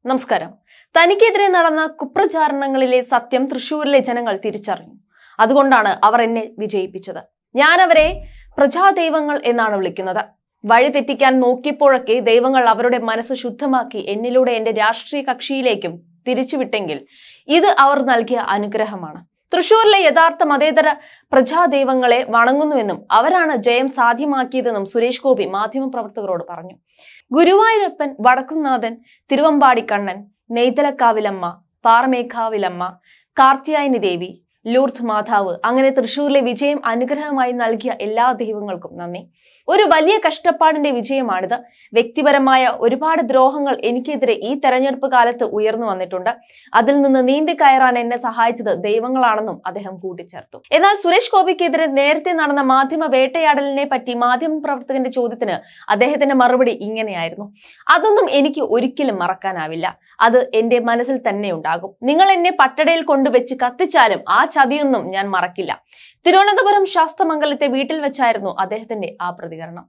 നമസ്കാരം. തനിക്കെതിരെ നടന്ന കുപ്രചാരണങ്ങളിലെ സത്യം തൃശൂരിലെ ജനങ്ങൾ തിരിച്ചറിഞ്ഞു. അതുകൊണ്ടാണ് അവർ എന്നെ വിജയിപ്പിച്ചത്. ഞാൻ അവരെ പ്രജാദൈവങ്ങൾ എന്നാണ് വിളിക്കുന്നത്. വഴി തെറ്റിക്കാൻ നോക്കിയപ്പോഴൊക്കെ ദൈവങ്ങൾ അവരുടെ മനസ്സ് ശുദ്ധമാക്കി എന്നിലൂടെ എന്റെ രാഷ്ട്രീയ കക്ഷിയിലേക്കും തിരിച്ചുവിട്ടെങ്കിൽ ഇത് അവർ നൽകിയ അനുഗ്രഹമാണ്. തൃശൂരിലെ യഥാർത്ഥ മതേതര പ്രജാദൈവങ്ങളെ വണങ്ങുന്നുവെന്നും അവരാണ് ജയം സാധ്യമാക്കിയതെന്നും സുരേഷ് ഗോപി മാധ്യമപ്രവർത്തകരോട് പറഞ്ഞു. ഗുരുവായൂരപ്പൻ, വടക്കുംനാഥൻ, തിരുവമ്പാടി കണ്ണൻ, നെയ്തലക്കാവിലമ്മ, പാറമേഘാവിലമ്മ, കാർത്യായനി ദേവി, ലൂർദ് മാതാവ്, അങ്ങനെ തൃശൂരിലെ വിജയം അനുഗ്രഹമായി നൽകിയ എല്ലാ ദൈവങ്ങൾക്കും നന്ദി. ഒരു വലിയ കഷ്ടപ്പാടിന്റെ വിജയമാണിത്. വ്യക്തിപരമായ ഒരുപാട് ദ്രോഹങ്ങൾ എനിക്കെതിരെ ഈ തെരഞ്ഞെടുപ്പ് കാലത്ത് ഉയർന്നു വന്നിട്ടുണ്ട്. അതിൽ നിന്ന് നീന്തി കയറാൻ എന്നെ സഹായിച്ചത് ദൈവങ്ങളാണെന്നും അദ്ദേഹം കൂട്ടിച്ചേർത്തു. എന്നാൽ സുരേഷ് ഗോപിക്കെതിരെ നേരത്തെ നടന്ന മാധ്യമ വേട്ടയാടലിനെ പറ്റി മാധ്യമപ്രവർത്തകന്റെ ചോദ്യത്തിന് അദ്ദേഹത്തിന്റെ മറുപടി ഇങ്ങനെയായിരുന്നു: അതൊന്നും എനിക്ക് ഒരിക്കലും മറക്കാനാവില്ല. അത് എന്റെ മനസ്സിൽ തന്നെ ഉണ്ടാകും. നിങ്ങൾ എന്നെ പട്ടടയിൽ കൊണ്ടുവച്ച് കത്തിച്ചാലും ആ ചതിയൊന്നും ഞാൻ മറക്കില്ല. തിരുവനന്തപുരം ശാസ്തമംഗലത്തെ വീട്ടിൽ വെച്ചായിരുന്നു അദ്ദേഹത്തിന്റെ ആ പ്രതികരണം.